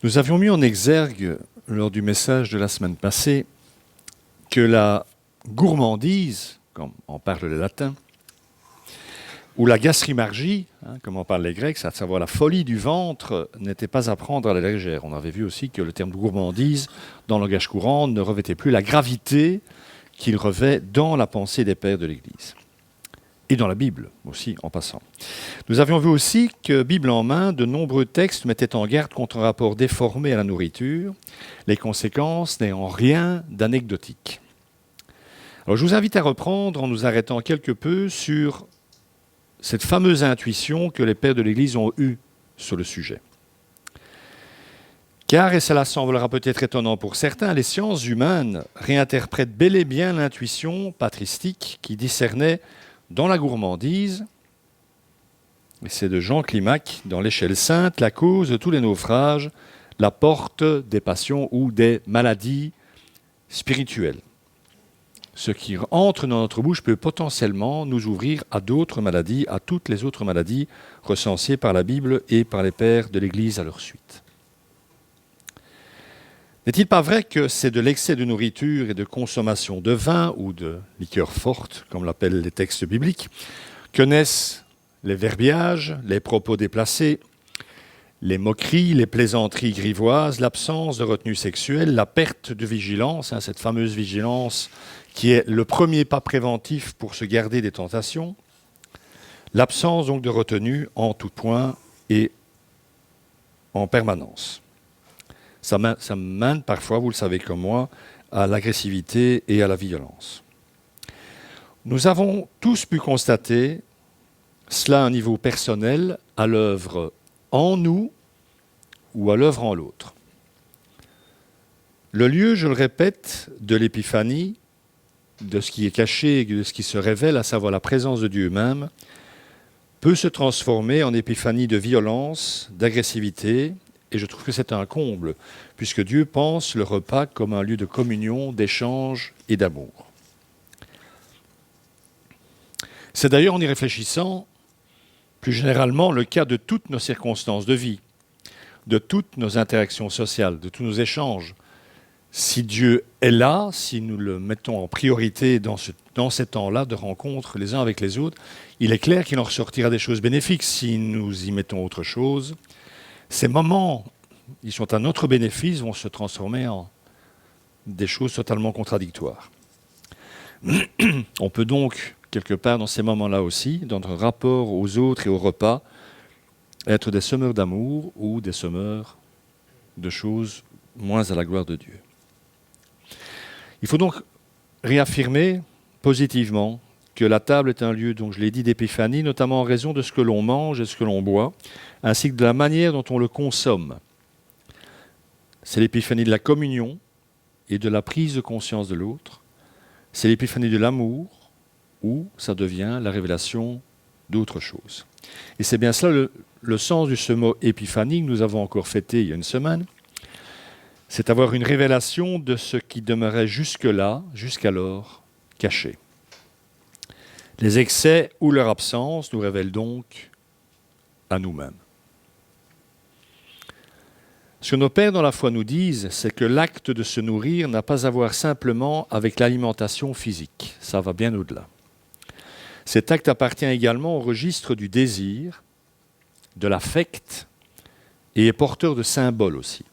Nous avions mis en exergue, lors du message de la semaine passée, que la gourmandise, comme en parlent les latins, ou la gastrimargie, comme en parlent les Grecs, à savoir la folie du ventre, n'était pas à prendre à la légère. On avait vu aussi que le terme de gourmandise, dans le langage courant, ne revêtait plus la gravité qu'il revêt dans la pensée des pères de l'Église. Et dans la Bible aussi, en passant. Nous avions vu aussi que, Bible en main, de nombreux textes mettaient en garde contre un rapport déformé à la nourriture, les conséquences n'ayant rien d'anecdotique. Alors je vous invite à reprendre en nous arrêtant quelque peu sur cette fameuse intuition que les pères de l'Église ont eue sur le sujet. Car, et cela semblera peut-être étonnant pour certains, les sciences humaines réinterprètent bel et bien l'intuition patristique qui discernait dans la gourmandise, et c'est de Jean Climac, dans l'Échelle sainte, la cause de tous les naufrages, la porte des passions ou des maladies spirituelles. Ce qui entre dans notre bouche peut potentiellement nous ouvrir à d'autres maladies, à toutes les autres maladies recensées par la Bible et par les pères de l'Église à leur suite. N'est-il pas vrai que c'est de l'excès de nourriture et de consommation de vin ou de liqueur forte, comme l'appellent les textes bibliques, que naissent les verbiages, les propos déplacés, les moqueries, les plaisanteries grivoises, l'absence de retenue sexuelle, la perte de vigilance, cette fameuse vigilance qui est le premier pas préventif pour se garder des tentations, l'absence donc de retenue en tout point et en permanence. Ça mène parfois, vous le savez comme moi, à l'agressivité et à la violence. Nous avons tous pu constater cela à un niveau personnel, à l'œuvre en nous ou à l'œuvre en l'autre. Le lieu, je le répète, de l'épiphanie, de ce qui est caché, de ce qui se révèle, à savoir la présence de Dieu même, peut se transformer en épiphanie de violence, d'agressivité, et je trouve que c'est un comble, puisque Dieu pense le repas comme un lieu de communion, d'échange et d'amour. C'est d'ailleurs en y réfléchissant, plus généralement, le cas de toutes nos circonstances de vie, de toutes nos interactions sociales, de tous nos échanges. Si Dieu est là, si nous le mettons en priorité dans ces temps-là de rencontre les uns avec les autres, il est clair qu'il en ressortira des choses bénéfiques. Si nous y mettons autre chose, ces moments, ils sont à notre bénéfice, vont se transformer en des choses totalement contradictoires. On peut donc, quelque part dans ces moments-là aussi, dans notre rapport aux autres et au repas, être des semeurs d'amour ou des semeurs de choses moins à la gloire de Dieu. Il faut donc réaffirmer positivement que la table est un lieu, donc je l'ai dit, d'épiphanie, notamment en raison de ce que l'on mange et ce que l'on boit, ainsi que de la manière dont on le consomme. C'est l'épiphanie de la communion et de la prise de conscience de l'autre. C'est l'épiphanie de l'amour, où ça devient la révélation d'autre chose. Et c'est bien cela le sens de ce mot épiphanie que nous avons encore fêté il y a une semaine. C'est avoir une révélation de ce qui demeurait jusque-là, jusqu'alors, caché. Les excès ou leur absence nous révèlent donc à nous-mêmes. Ce que nos pères dans la foi nous disent, c'est que l'acte de se nourrir n'a pas à voir simplement avec l'alimentation physique. Ça va bien au-delà. Cet acte appartient également au registre du désir, de l'affect, et est porteur de symboles aussi.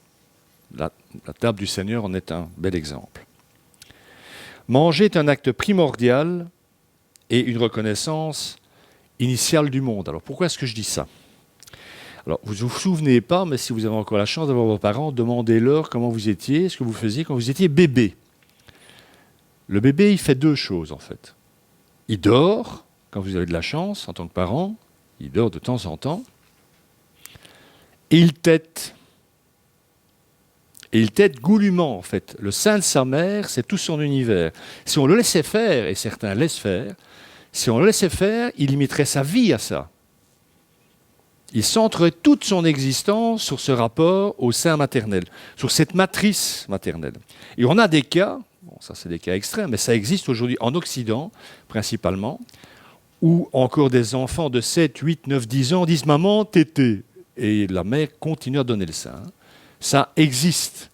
La table du Seigneur en est un bel exemple. Manger est un acte primordial et une reconnaissance initiale du monde. Alors pourquoi est-ce que je dis ça ? Alors vous ne vous souvenez pas, mais si vous avez encore la chance d'avoir vos parents, demandez-leur comment vous étiez, ce que vous faisiez quand vous étiez bébé. Le bébé, il fait deux choses en fait. Il dort, quand vous avez de la chance en tant que parent, il dort de temps en temps, et il tète. Et il tète goulûment, en fait. Le sein de sa mère, c'est tout son univers. Si on le laissait faire, et certains laissent faire, si on le laissait faire, il limiterait sa vie à ça. Il centrerait toute son existence sur ce rapport au sein maternel, sur cette matrice maternelle. Et on a des cas, bon, ça c'est des cas extrêmes, mais ça existe aujourd'hui en Occident, principalement, où encore des enfants de 7, 8, 9, 10 ans disent « Maman, tété ». Et la mère continue à donner le sein. Ça existe.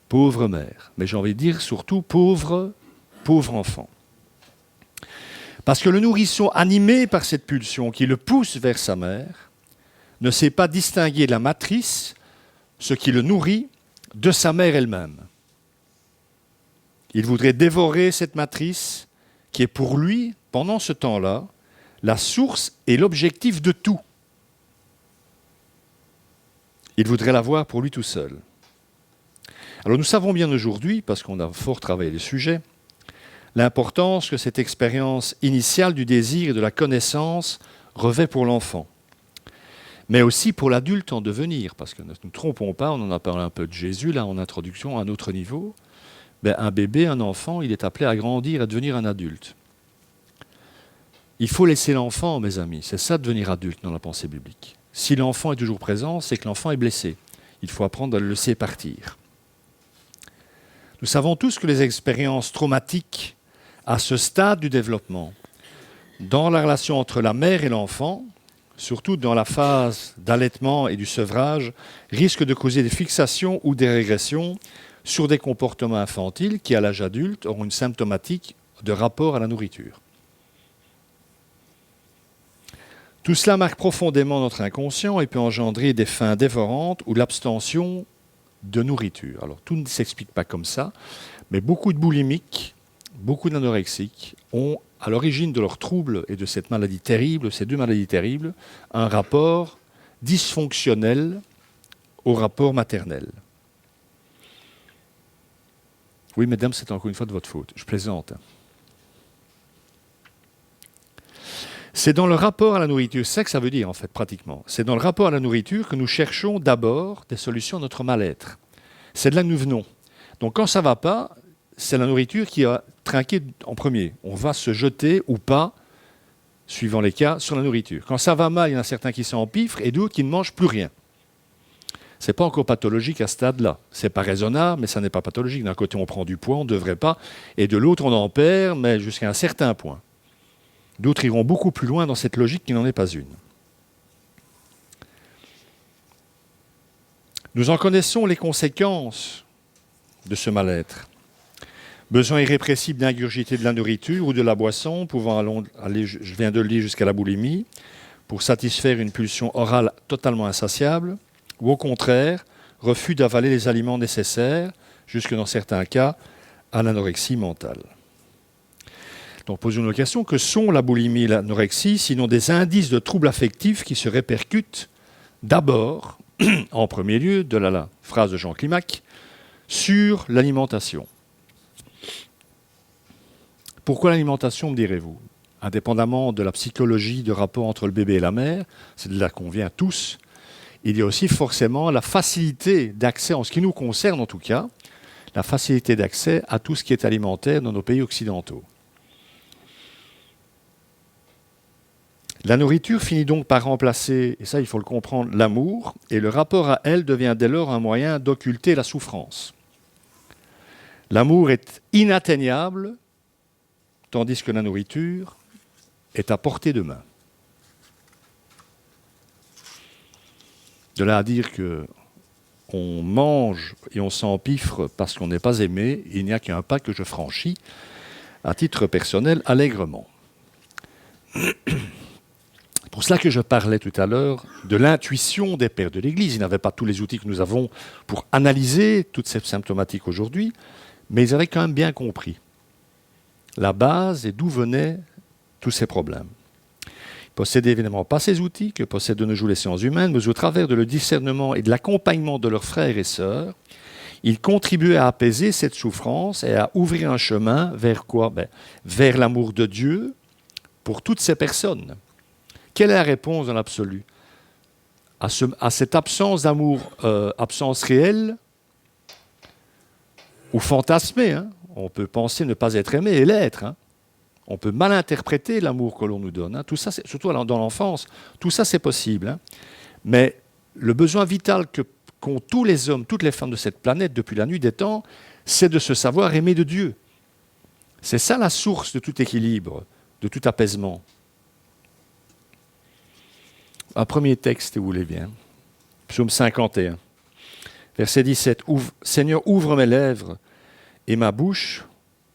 Pauvre mère. Mais j'ai envie de dire surtout pauvre enfant. Parce que le nourrisson, animé par cette pulsion qui le pousse vers sa mère, ne sait pas distinguer la matrice, ce qui le nourrit, de sa mère elle-même. Il voudrait dévorer cette matrice qui est pour lui, pendant ce temps-là, la source et l'objectif de tout. Il voudrait l'avoir pour lui tout seul. Alors nous savons bien aujourd'hui, parce qu'on a fort travaillé le sujet, l'importance que cette expérience initiale du désir et de la connaissance revêt pour l'enfant, mais aussi pour l'adulte en devenir, parce que ne nous trompons pas, on en a parlé un peu de Jésus là en introduction à un autre niveau. Un bébé, un enfant, il est appelé à grandir et à devenir un adulte. Il faut laisser l'enfant, mes amis, c'est ça devenir adulte dans la pensée biblique. Si l'enfant est toujours présent, c'est que l'enfant est blessé. Il faut apprendre à le laisser partir. Nous savons tous que les expériences traumatiques à ce stade du développement, dans la relation entre la mère et l'enfant, surtout dans la phase d'allaitement et du sevrage, risquent de causer des fixations ou des régressions sur des comportements infantiles qui, à l'âge adulte, auront une symptomatique de rapport à la nourriture. Tout cela marque profondément notre inconscient et peut engendrer des faims dévorantes ou l'abstention de nourriture. Alors, tout ne s'explique pas comme ça, mais beaucoup de boulimiques, beaucoup d'anorexiques ont, à l'origine de leurs troubles et de cette maladie terrible, ces deux maladies terribles, un rapport dysfonctionnel au rapport maternel. Oui, mesdames, c'est encore une fois de votre faute. Je plaisante. C'est dans le rapport à la nourriture, c'est ça que ça veut dire en fait pratiquement. C'est dans le rapport à la nourriture que nous cherchons d'abord des solutions à notre mal-être. C'est de là que nous venons. Donc quand ça ne va pas, c'est la nourriture qui a trinqué en premier. On va se jeter ou pas, suivant les cas, sur la nourriture. Quand ça va mal, il y en a certains qui s'empiffrent et d'autres qui ne mangent plus rien. Ce n'est pas encore pathologique à ce stade-là. Ce n'est pas raisonnable, mais ça n'est pas pathologique. D'un côté, on prend du poids, on ne devrait pas, et de l'autre, on en perd, mais jusqu'à un certain point. D'autres iront beaucoup plus loin dans cette logique qui n'en est pas une. Nous en connaissons les conséquences de ce mal-être. Besoin irrépressible d'ingurgiter de la nourriture ou de la boisson, pouvant aller, je viens de le dire, jusqu'à la boulimie, pour satisfaire une pulsion orale totalement insatiable, ou au contraire, refus d'avaler les aliments nécessaires, jusque dans certains cas, à l'anorexie mentale. Donc posons-nous la question, que sont la boulimie et l'anorexie, sinon des indices de troubles affectifs qui se répercutent d'abord, en premier lieu, de la phrase de Jean Climac, sur l'alimentation. Pourquoi l'alimentation, me direz-vous? Indépendamment de la psychologie de rapport entre le bébé et la mère, c'est de là qu'on vient tous, il y a aussi forcément la facilité d'accès, en ce qui nous concerne en tout cas, la facilité d'accès à tout ce qui est alimentaire dans nos pays occidentaux. La nourriture finit donc par remplacer, et ça il faut le comprendre, l'amour, et le rapport à elle devient dès lors un moyen d'occulter la souffrance. L'amour est inatteignable, tandis que la nourriture est à portée de main. De là à dire qu'on mange et on s'empiffre parce qu'on n'est pas aimé, il n'y a qu'un pas que je franchis, à titre personnel, allègrement. C'est pour cela que je parlais tout à l'heure de l'intuition des pères de l'Église. Ils n'avaient pas tous les outils que nous avons pour analyser toute cette symptomatique aujourd'hui, mais ils avaient quand même bien compris la base et d'où venaient tous ces problèmes. Ils possédaient évidemment pas ces outils que possèdent de nos jours les sciences humaines, mais au travers de le discernement et de l'accompagnement de leurs frères et sœurs, ils contribuaient à apaiser cette souffrance et à ouvrir un chemin vers quoi? Vers l'amour de Dieu pour toutes ces personnes. Quelle est la réponse dans l'absolu à cette absence d'amour, absence réelle ou fantasmée, hein? On peut penser ne pas être aimé et l'être. Hein? On peut mal interpréter l'amour que l'on nous donne. Hein? Tout ça, surtout dans l'enfance, tout ça c'est possible. Hein? Mais le besoin vital qu'ont tous les hommes, toutes les femmes de cette planète depuis la nuit des temps, c'est de se savoir aimer de Dieu. C'est ça la source de tout équilibre, de tout apaisement. Un premier texte, si vous voulez bien. Psaume 51. Verset 17, Seigneur, ouvre mes lèvres et ma bouche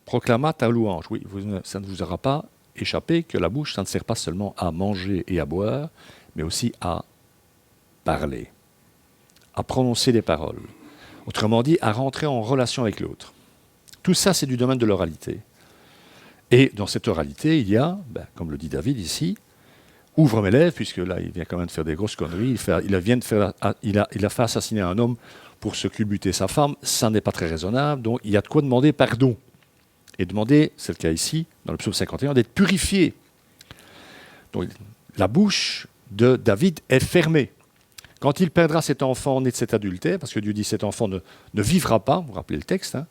proclama ta louange. Oui, ça ne vous aura pas échappé que la bouche, ça ne sert pas seulement à manger et à boire, mais aussi à parler, à prononcer des paroles. Autrement dit, à rentrer en relation avec l'autre. Tout ça, c'est du domaine de l'oralité. Et dans cette oralité, il y a, comme le dit David ici, ouvre mes lèvres, puisque là, il vient quand même de faire des grosses conneries. Il a fait assassiner un homme pour se culbuter sa femme. Ça n'est pas très raisonnable. Donc, il y a de quoi demander pardon. Et demander, c'est le cas ici, dans le psaume 51, d'être purifié. Donc, la bouche de David est fermée. Quand il perdra cet enfant né de cet adultère, parce que Dieu dit cet enfant ne vivra pas, vous vous rappelez le texte, hein,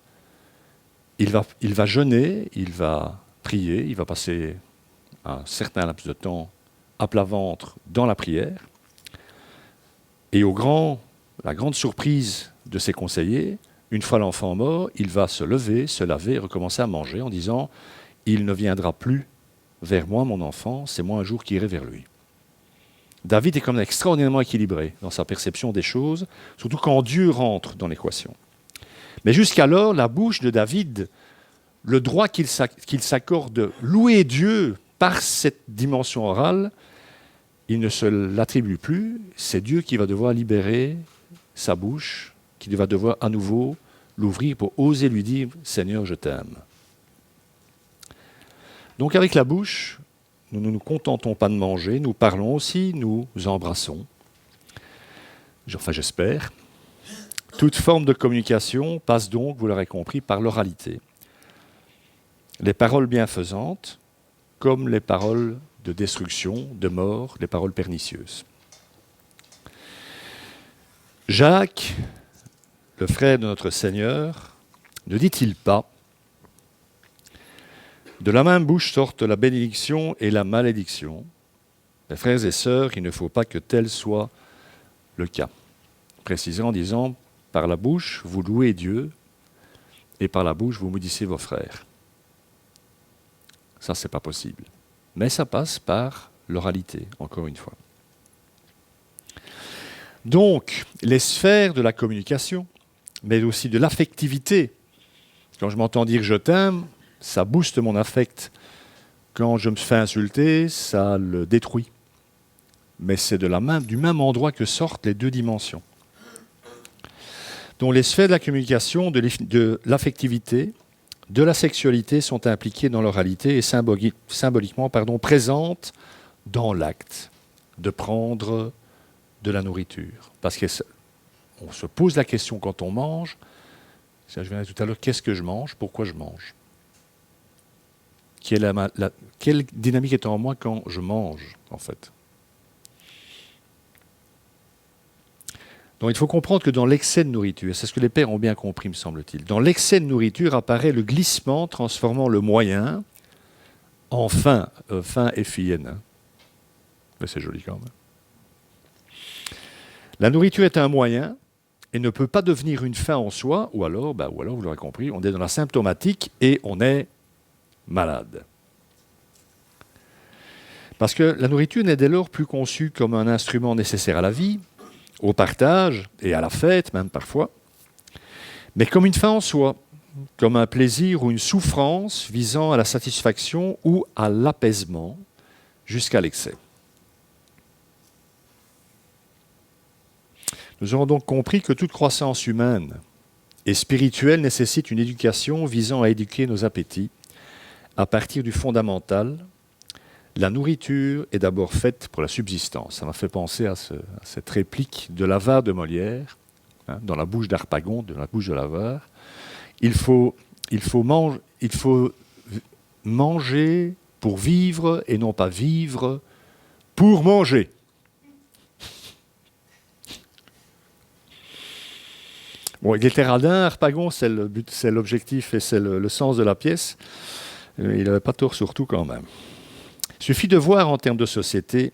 il va jeûner, il va prier, il va passer un certain laps de temps à plat ventre dans la prière. Et la grande surprise de ses conseillers, une fois l'enfant mort, il va se lever, se laver et recommencer à manger en disant « Il ne viendra plus vers moi, mon enfant, c'est moi un jour qui irai vers lui ». David est comme extraordinairement équilibré dans sa perception des choses, surtout quand Dieu rentre dans l'équation. Mais jusqu'alors, la bouche de David, le droit qu'il s'accorde de louer Dieu par cette dimension orale, il ne se l'attribue plus, c'est Dieu qui va devoir libérer sa bouche, qui va devoir à nouveau l'ouvrir pour oser lui dire « Seigneur, je t'aime ». Donc avec la bouche, nous ne nous contentons pas de manger, nous parlons aussi, nous embrassons. Enfin, j'espère. Toute forme de communication passe donc, vous l'aurez compris, par l'oralité. Les paroles bienfaisantes, comme les paroles de destruction, de mort, les paroles pernicieuses. Jacques, le frère de notre Seigneur, ne dit-il pas « De la même bouche sortent la bénédiction et la malédiction. Mes frères et sœurs, il ne faut pas que tel soit le cas. » Précisant en disant « Par la bouche, vous louez Dieu, et par la bouche, vous maudissez vos frères. » Ça, c'est pas possible. Mais ça passe par l'oralité, encore une fois. Donc, les sphères de la communication, mais aussi de l'affectivité. Quand je m'entends dire « je t'aime », ça booste mon affect. Quand je me fais insulter, ça le détruit. Mais c'est du même endroit que sortent les deux dimensions. Donc les sphères de la communication, de l'affectivité, de la sexualité sont impliquées dans l'oralité et symboliquement présentes dans l'acte de prendre de la nourriture. Parce qu'on se pose la question quand on mange, je viens tout à l'heure, qu'est-ce que je mange, pourquoi je mange ? Quelle dynamique est en moi quand je mange, en fait ? Donc il faut comprendre que dans l'excès de nourriture, c'est ce que les pères ont bien compris, me semble-t-il, dans l'excès de nourriture apparaît le glissement transformant le moyen en fin et fienne. Hein. Mais c'est joli quand même. La nourriture est un moyen et ne peut pas devenir une fin en soi, ou alors, vous l'aurez compris, on est dans la symptomatique et on est malade. Parce que la nourriture n'est dès lors plus conçue comme un instrument nécessaire à la vie, au partage et à la fête même parfois, mais comme une fin en soi, comme un plaisir ou une souffrance visant à la satisfaction ou à l'apaisement jusqu'à l'excès. Nous avons donc compris que toute croissance humaine et spirituelle nécessite une éducation visant à éduquer nos appétits à partir du fondamental. La nourriture est d'abord faite pour la subsistance. Ça m'a fait penser à cette réplique de l'avare de Molière, hein, dans la bouche d'Harpagon, dans la bouche de l'avare. Il faut manger pour vivre et non pas vivre pour manger. Bon, il était radin, Harpagon, c'est l'objectif et c'est le sens de la pièce. Il n'avait pas tort surtout quand même. Il suffit de voir en termes de société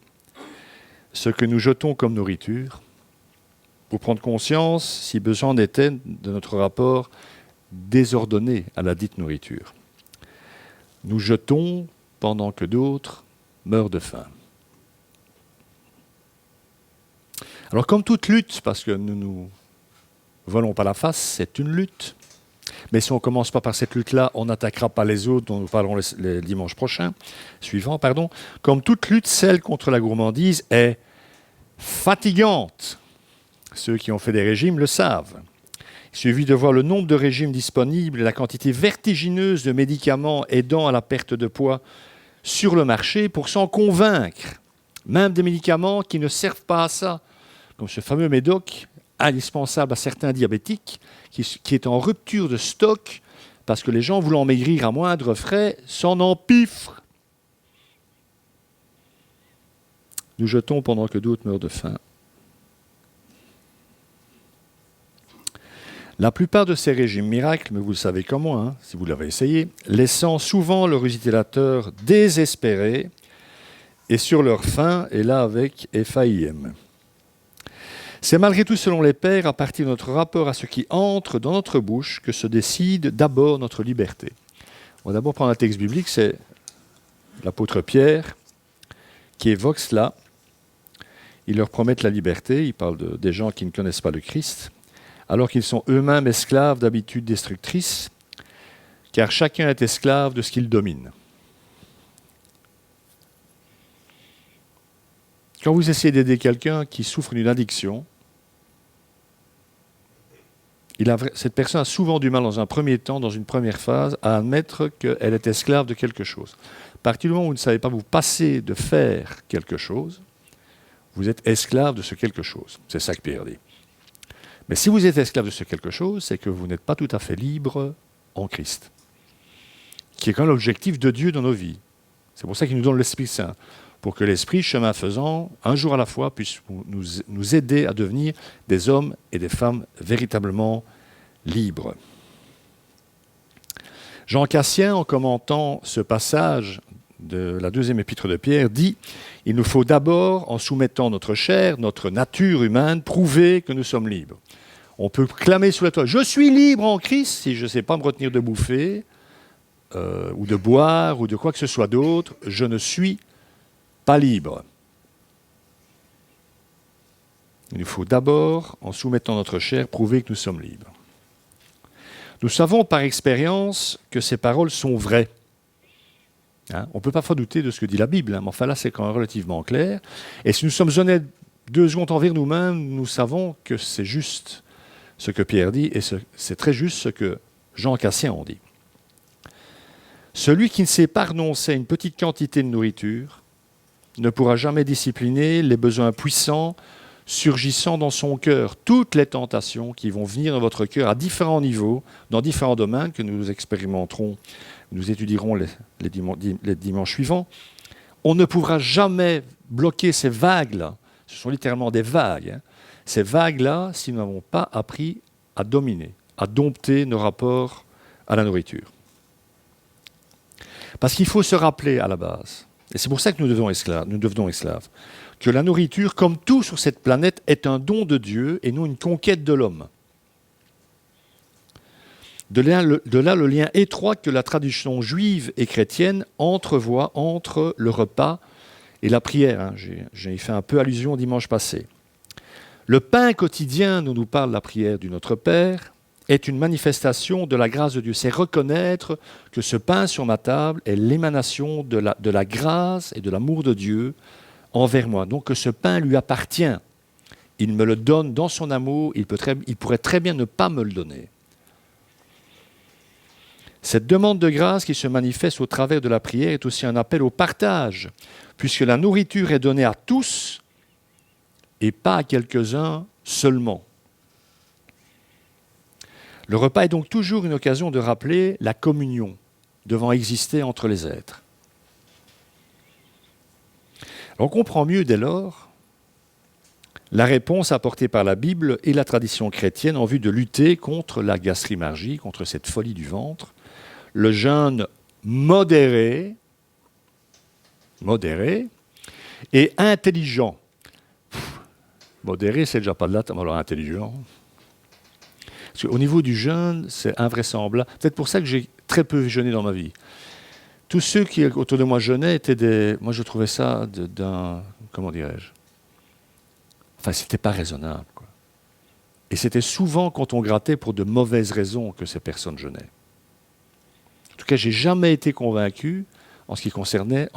ce que nous jetons comme nourriture pour prendre conscience, si besoin était, de notre rapport désordonné à la dite nourriture. Nous jetons pendant que d'autres meurent de faim. Alors comme toute lutte, parce que nous nous Volons pas la face, c'est une lutte. Mais si on ne commence pas par cette lutte-là, on n'attaquera pas les autres dont nous parlerons le dimanche suivant. Comme toute lutte, celle contre la gourmandise est fatigante. Ceux qui ont fait des régimes le savent. Il suffit de voir le nombre de régimes disponibles et la quantité vertigineuse de médicaments aidant à la perte de poids sur le marché pour s'en convaincre. Même des médicaments qui ne servent pas à ça, comme ce fameux médoc indispensable à certains diabétiques, qui est en rupture de stock parce que les gens voulant maigrir à moindre frais s'en empiffrent. Nous jetons pendant que d'autres meurent de faim. La plupart de ces régimes miracles, mais vous le savez comme moi, si vous l'avez essayé, laissant souvent leurs utilisateurs désespérés et sur leur faim, et là avec FAIM. C'est malgré tout, selon les pères, à partir de notre rapport à ce qui entre dans notre bouche que se décide d'abord notre liberté. On va d'abord prendre un texte biblique, c'est l'apôtre Pierre qui évoque cela. Il leur promet la liberté, il parle des gens qui ne connaissent pas le Christ, alors qu'ils sont eux-mêmes esclaves d'habitudes destructrices, car chacun est esclave de ce qu'il domine. Quand vous essayez d'aider quelqu'un qui souffre d'une addiction, cette personne a souvent du mal dans un premier temps, dans une première phase, à admettre qu'elle est esclave de quelque chose. À partir du moment où vous ne savez pas vous passer de faire quelque chose, vous êtes esclave de ce quelque chose. C'est ça que Pierre dit. Mais si vous êtes esclave de ce quelque chose, c'est que vous n'êtes pas tout à fait libre en Christ, qui est quand même l'objectif de Dieu dans nos vies. C'est pour ça qu'il nous donne l'Esprit Saint, pour que l'Esprit, chemin faisant, un jour à la fois, puisse nous aider à devenir des hommes et des femmes véritablement libres. Jean Cassien, en commentant ce passage de la deuxième épître de Pierre, dit « Il nous faut d'abord, en soumettant notre chair, notre nature humaine, prouver que nous sommes libres. » On peut clamer sous la toile « Je suis libre en Christ » si je ne sais pas me retenir de bouffer, ou de boire, ou de quoi que ce soit d'autre, je ne suis pas libre. Il nous faut d'abord, en soumettant notre chair, prouver que nous sommes libres. Nous savons par expérience que ces paroles sont vraies. On ne peut pas douter de ce que dit la Bible, mais enfin là c'est quand même relativement clair. Et si nous sommes honnêtes 2 secondes envers nous-mêmes, nous savons que c'est juste ce que Pierre dit, et c'est très juste ce que Jean Cassien en dit. Celui qui ne sait pas renoncer à une petite quantité de nourriture ne pourra jamais discipliner les besoins puissants surgissant dans son cœur, toutes les tentations qui vont venir dans votre cœur à différents niveaux, dans différents domaines que nous expérimenterons, nous étudierons les dimanches suivants. On ne pourra jamais bloquer ces vagues-là. Ce sont littéralement des vagues. Ces vagues-là, si nous n'avons pas appris à dominer, à dompter nos rapports à la nourriture. Parce qu'il faut se rappeler à la base, et c'est pour ça que nous devenons esclaves, que la nourriture, comme tout sur cette planète, est un don de Dieu et non une conquête de l'homme. De là le lien étroit que la tradition juive et chrétienne entrevoit entre le repas et la prière. J'ai fait un peu allusion dimanche passé. Le pain quotidien dont nous parle la prière du Notre Père est une manifestation de la grâce de Dieu. C'est reconnaître que ce pain sur ma table est l'émanation de la grâce et de l'amour de Dieu envers moi. Donc que ce pain lui appartient. Il me le donne dans son amour, il pourrait très bien ne pas me le donner. Cette demande de grâce qui se manifeste au travers de la prière est aussi un appel au partage, puisque la nourriture est donnée à tous et pas à quelques-uns seulement. Le repas est donc toujours une occasion de rappeler la communion devant exister entre les êtres. On comprend mieux dès lors la réponse apportée par la Bible et la tradition chrétienne en vue de lutter contre la gastrimargie, contre cette folie du ventre, le jeûne modéré et intelligent. Modéré, c'est déjà pas de là, alors intelligent. Parce qu'au niveau du jeûne, c'est invraisemblable. Peut-être pour ça que j'ai très peu jeûné dans ma vie. Tous ceux qui autour de moi jeûnaient étaient des... Moi, je trouvais ça d'un... Comment dirais-je ? Enfin, c'était pas raisonnable, quoi. Et c'était souvent quand on grattait pour de mauvaises raisons que ces personnes jeûnaient. En tout cas, je n'ai jamais été convaincu en ce qui concernait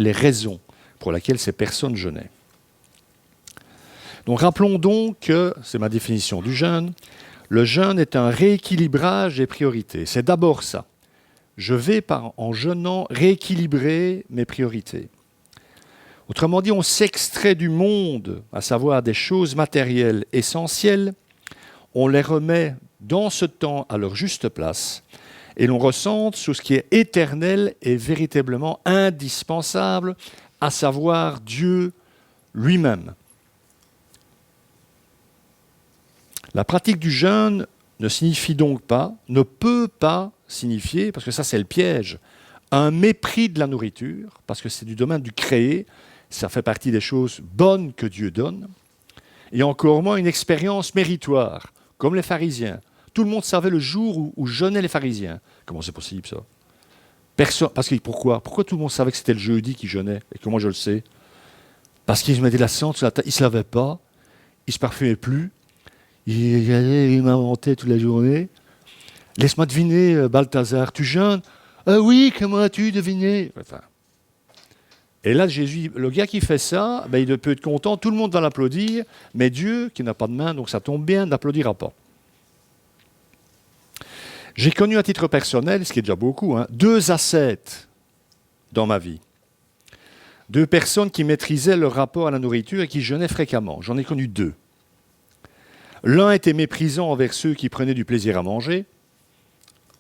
les raisons pour lesquelles ces personnes jeûnaient. Donc rappelons donc que, c'est ma définition du jeûne, le jeûne est un rééquilibrage des priorités. C'est d'abord ça. Je vais, en jeûnant, rééquilibrer mes priorités. Autrement dit, on s'extrait du monde, à savoir des choses matérielles essentielles, on les remet dans ce temps à leur juste place, et l'on recentre sur ce qui est éternel et véritablement indispensable, à savoir Dieu lui-même. La pratique du jeûne ne signifie donc pas, ne peut pas signifier, parce que ça c'est le piège, un mépris de la nourriture, parce que c'est du domaine du créé, ça fait partie des choses bonnes que Dieu donne, et encore moins une expérience méritoire, comme les pharisiens. Tout le monde savait le jour où jeûnaient les pharisiens. Comment c'est possible ça? Pourquoi tout le monde savait que c'était le jeudi qu'ils jeûnaient, et que moi je le sais? Parce qu'ils mettaient la cendre sur la table, ils ne se lavaient pas, ils ne se parfumaient plus, ils m'inventaient toute la journée. Laisse-moi deviner, Balthazar, tu jeûnes? Ah oui, comment as-tu deviné? Enfin. Et là, Jésus, le gars qui fait ça, il peut être content, tout le monde va l'applaudir, mais Dieu, qui n'a pas de main, donc ça tombe bien, n'applaudira pas. J'ai connu à titre personnel, ce qui est déjà beaucoup, 2 ascètes dans ma vie. 2 personnes qui maîtrisaient leur rapport à la nourriture et qui jeûnaient fréquemment. J'en ai connu 2. L'un était méprisant envers ceux qui prenaient du plaisir à manger,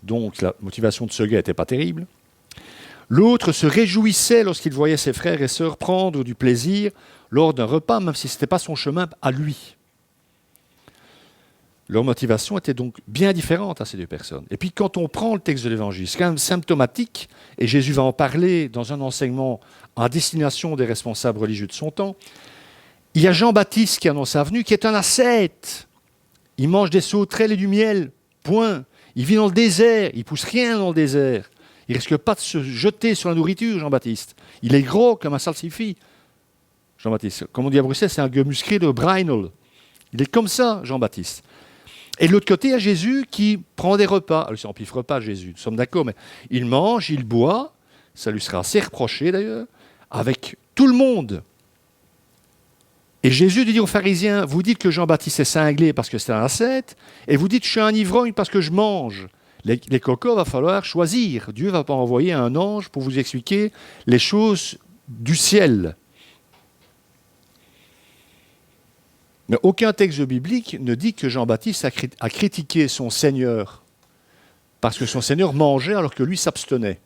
donc la motivation de ce gars n'était pas terrible. L'autre se réjouissait lorsqu'il voyait ses frères et sœurs prendre du plaisir lors d'un repas, même si ce n'était pas son chemin à lui. Leur motivation était donc bien différente à ces 2 personnes. Et puis quand on prend le texte de l'Évangile, c'est quand même symptomatique, et Jésus va en parler dans un enseignement à destination des responsables religieux de son temps. Il y a Jean-Baptiste qui annonce sa venue, qui est un ascète. Il mange des sauterelles et du miel, point. Il vit dans le désert, il ne pousse rien dans le désert. Il ne risque pas de se jeter sur la nourriture, Jean-Baptiste. Il est gros comme un salsifis, Jean-Baptiste. Comme on dit à Bruxelles, c'est un gars musclé de Breinel. Il est comme ça, Jean-Baptiste. Et de l'autre côté, il y a Jésus qui prend des repas. Alors, il ne s'empifre pas, Jésus, nous sommes d'accord, mais il mange, il boit, ça lui sera assez reproché d'ailleurs, avec tout le monde. Et Jésus dit aux pharisiens, vous dites que Jean-Baptiste est cinglé parce que c'est un ascète, et vous dites que je suis un ivrogne parce que je mange. Les cocos, il va falloir choisir. Dieu ne va pas envoyer un ange pour vous expliquer les choses du ciel. Mais aucun texte biblique ne dit que Jean-Baptiste a critiqué son Seigneur parce que son Seigneur mangeait alors que lui s'abstenait.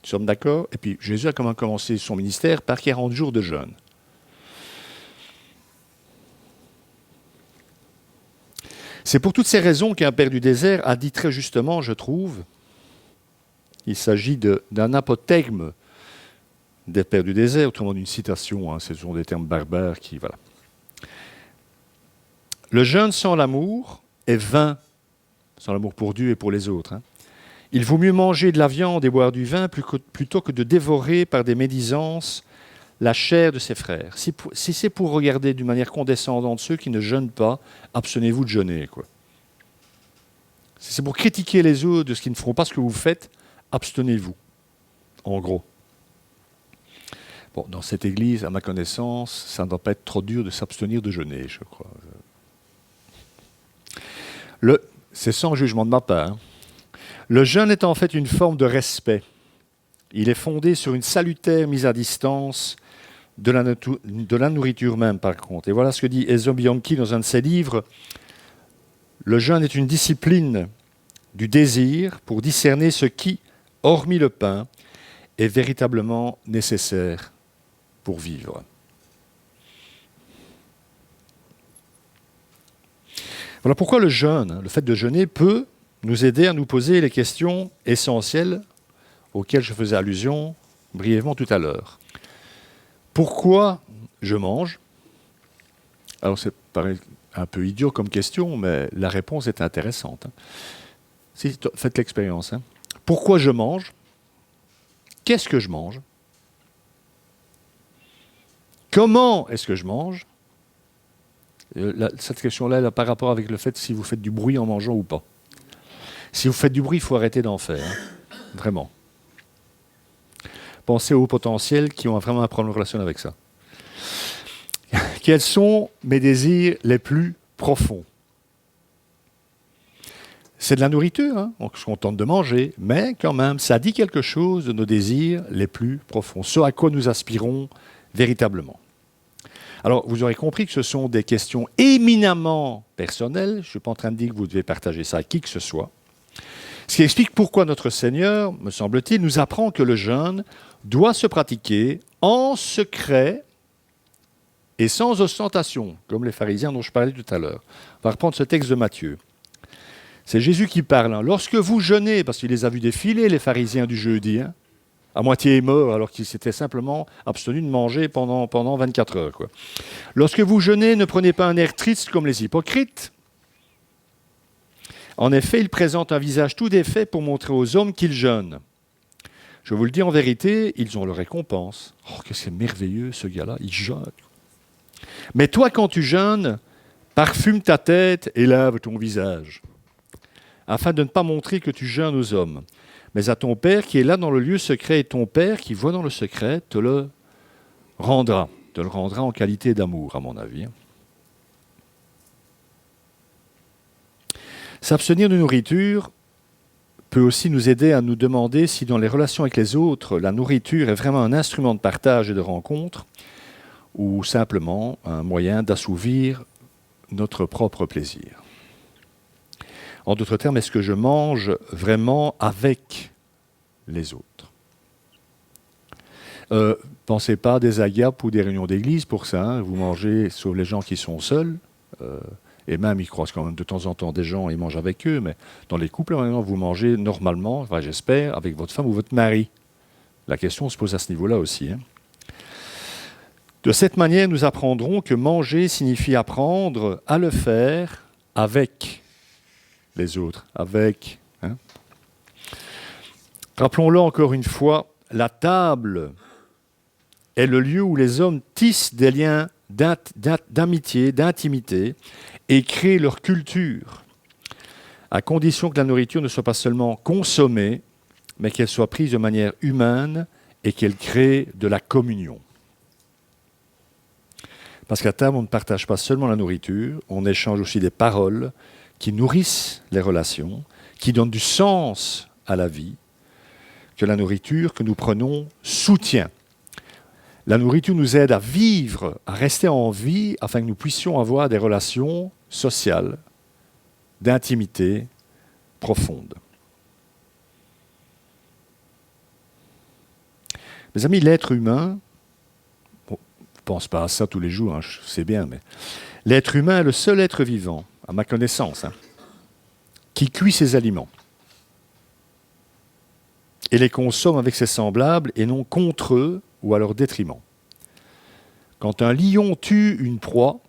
Nous sommes d'accord? Et puis Jésus a commencé son ministère par 40 jours de jeûne. C'est pour toutes ces raisons qu'un père du désert a dit très justement, je trouve, il s'agit d'un apothegme des pères du désert, autrement d'une citation, ce sont des termes barbares qui... Voilà. Le jeûne sans l'amour est vain, sans l'amour pour Dieu et pour les autres. Il vaut mieux manger de la viande et boire du vin plutôt que de dévorer par des médisances la chair de ses frères. Si c'est pour regarder d'une manière condescendante ceux qui ne jeûnent pas, abstenez-vous de jeûner, quoi. Si c'est pour critiquer les autres de ce qu'ils ne feront pas ce que vous faites, abstenez-vous, en gros. Bon, dans cette église, à ma connaissance, ça ne doit pas être trop dur de s'abstenir de jeûner, je crois. C'est sans jugement de ma part. Le jeûne est en fait une forme de respect. Il est fondé sur une salutaire mise à distance de la nourriture même, par contre. Et voilà ce que dit Ezzo Bianchi dans un de ses livres. Le jeûne est une discipline du désir pour discerner ce qui, hormis le pain, est véritablement nécessaire pour vivre. Voilà pourquoi le jeûne, le fait de jeûner, peut nous aider à nous poser les questions essentielles auxquelles je faisais allusion brièvement tout à l'heure. Pourquoi je mange? Alors, ça paraît un peu idiot comme question, mais la réponse est intéressante. Faites l'expérience. Pourquoi je mange? Qu'est-ce que je mange? Comment est-ce que je mange? Cette question-là, elle a par rapport avec le fait si vous faites du bruit en mangeant ou pas. Si vous faites du bruit, il faut arrêter d'en faire. Hein. Vraiment. Pensez aux potentiels qui ont vraiment à prendre une relation avec ça. Quels sont mes désirs les plus profonds? C'est de la nourriture, hein. On se contente de manger, mais quand même, ça dit quelque chose de nos désirs les plus profonds, ce à quoi nous aspirons véritablement. Alors, vous aurez compris que ce sont des questions éminemment personnelles. Je ne suis pas en train de dire que vous devez partager ça à qui que ce soit. Ce qui explique pourquoi notre Seigneur, me semble-t-il, nous apprend que le jeûne doit se pratiquer en secret et sans ostentation, comme les pharisiens dont je parlais tout à l'heure. On va reprendre ce texte de Matthieu. C'est Jésus qui parle. Hein. Lorsque vous jeûnez, parce qu'il les a vus défiler, les pharisiens du jeudi, hein, à moitié morts, alors qu'ils s'étaient simplement abstenus de manger pendant 24 heures. Quoi. Lorsque vous jeûnez, ne prenez pas un air triste comme les hypocrites. En effet, ils présentent un visage tout défait pour montrer aux hommes qu'ils jeûnent. Je vous le dis en vérité, ils ont leur récompense. Oh, que c'est merveilleux ce gars-là, il jeûne. Mais toi, quand tu jeûnes, parfume ta tête et lave ton visage, afin de ne pas montrer que tu jeûnes aux hommes, mais à ton Père qui est là dans le lieu secret, et ton Père qui voit dans le secret te le rendra en qualité d'amour, à mon avis. S'abstenir de nourriture peut aussi nous aider à nous demander si dans les relations avec les autres, la nourriture est vraiment un instrument de partage et de rencontre, ou simplement un moyen d'assouvir notre propre plaisir. En d'autres termes, est-ce que je mange vraiment avec les autres? Pensez pas à des agapes ou des réunions d'église pour ça. Hein. Vous mangez sur les gens qui sont seuls, et même ils croisent quand même de temps en temps des gens et mangent avec eux, mais dans les couples, maintenant, vous mangez normalement, enfin, j'espère, avec votre femme ou votre mari. La question se pose à ce niveau-là aussi. Hein. De cette manière, nous apprendrons que manger signifie apprendre à le faire avec les autres, avec. Hein. Rappelons-le encore une fois, la table est le lieu où les hommes tissent des liens d'amitié, d'intimité et créent leur culture, à condition que la nourriture ne soit pas seulement consommée, mais qu'elle soit prise de manière humaine et qu'elle crée de la communion. Parce qu'à table, on ne partage pas seulement la nourriture, on échange aussi des paroles qui nourrissent les relations, qui donnent du sens à la vie, que la nourriture que nous prenons soutient. La nourriture nous aide à vivre, à rester en vie, afin que nous puissions avoir des relations sociales, d'intimité profonde. Mes amis, l'être humain, bon, je ne pense pas à ça tous les jours, hein, je sais bien, mais l'être humain est le seul être vivant, à ma connaissance, hein, qui cuit ses aliments et les consomme avec ses semblables et non contre eux ou à leur détriment. Quand un lion tue une proie,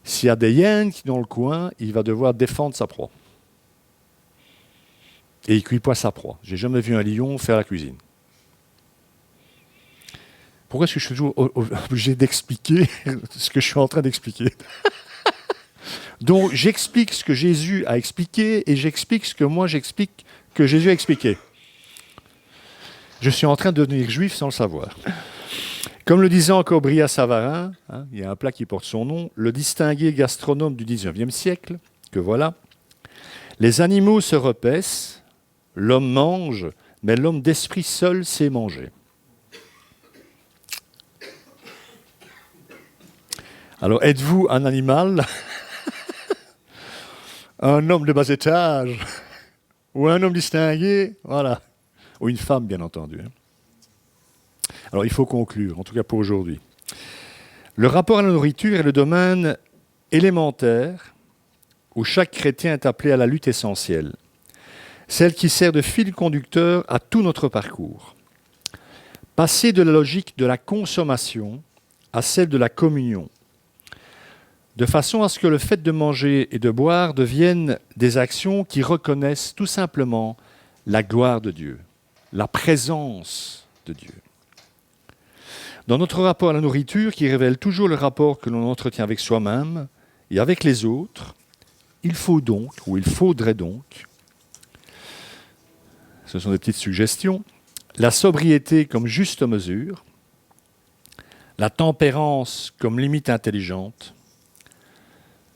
s'il y a des hyènes dans le coin, il va devoir défendre sa proie. Et il ne cuit pas sa proie. J'ai jamais vu un lion faire la cuisine. Pourquoi est-ce que je suis toujours obligé d'expliquer ce que je suis en train d'expliquer? Donc j'explique ce que Jésus a expliqué et j'explique ce que moi j'explique que Jésus a expliqué. Je suis en train de devenir juif sans le savoir. Comme le disait encore Brillat Savarin, hein, il y a un plat qui porte son nom, le distingué gastronome du XIXe siècle, que voilà, les animaux se repaissent, l'homme mange, mais l'homme d'esprit seul sait manger. Alors, êtes-vous un animal, un homme de bas étage, ou un homme distingué, voilà, ou une femme, bien entendu. Hein. Alors, il faut conclure, en tout cas pour aujourd'hui. Le rapport à la nourriture est le domaine élémentaire où chaque chrétien est appelé à la lutte essentielle, celle qui sert de fil conducteur à tout notre parcours. Passer de la logique de la consommation à celle de la communion, de façon à ce que le fait de manger et de boire deviennent des actions qui reconnaissent tout simplement la gloire de Dieu, la présence de Dieu. Dans notre rapport à la nourriture, qui révèle toujours le rapport que l'on entretient avec soi-même et avec les autres, il faut donc, ou il faudrait donc, ce sont des petites suggestions, la sobriété comme juste mesure, la tempérance comme limite intelligente,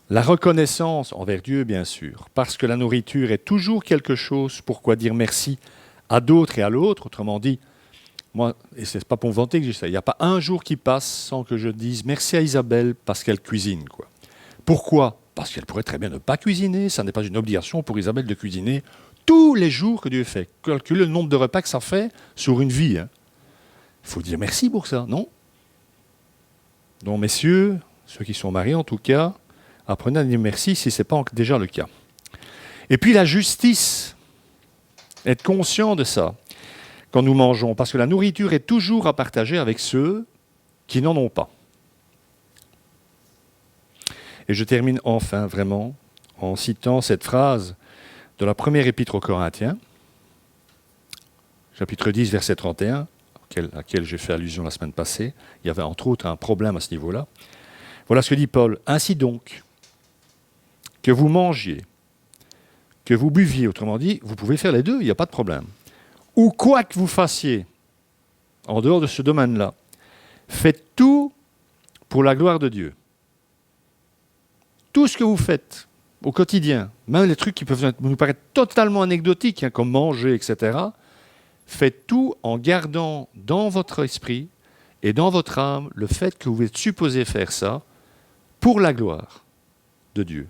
la reconnaissance envers Dieu, bien sûr, parce que la nourriture est toujours quelque chose pour quoi dire merci à d'autres et à l'autre. Autrement dit, moi, et ce n'est pas pour me vanter que je dis ça, il n'y a pas un jour qui passe sans que je dise merci à Isabelle parce qu'elle cuisine, quoi. Pourquoi ? Parce qu'elle pourrait très bien ne pas cuisiner, ça n'est pas une obligation pour Isabelle de cuisiner tous les jours que Dieu fait. Calculez le nombre de repas que ça fait sur une vie. Il faut dire merci pour ça, non ? Donc, messieurs, ceux qui sont mariés en tout cas, apprenez à dire merci si ce n'est pas déjà le cas. Et puis la justice, être conscient de ça quand nous mangeons, parce que la nourriture est toujours à partager avec ceux qui n'en ont pas. Et je termine enfin vraiment en citant cette phrase de la première épître aux Corinthiens, chapitre 10, verset 31, à laquelle j'ai fait allusion la semaine passée. Il y avait entre autres un problème à ce niveau-là. Voilà ce que dit Paul. Ainsi donc, que vous mangiez, que vous buviez, autrement dit, vous pouvez faire les deux, il n'y a pas de problème. Ou quoi que vous fassiez, en dehors de ce domaine-là, faites tout pour la gloire de Dieu. Tout ce que vous faites au quotidien, même les trucs qui peuvent nous paraître totalement anecdotiques, comme manger, etc., faites tout en gardant dans votre esprit et dans votre âme le fait que vous êtes supposé faire ça pour la gloire de Dieu,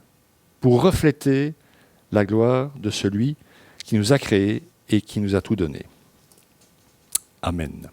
pour refléter la gloire de celui qui nous a créés et qui nous a tout donné. Amen.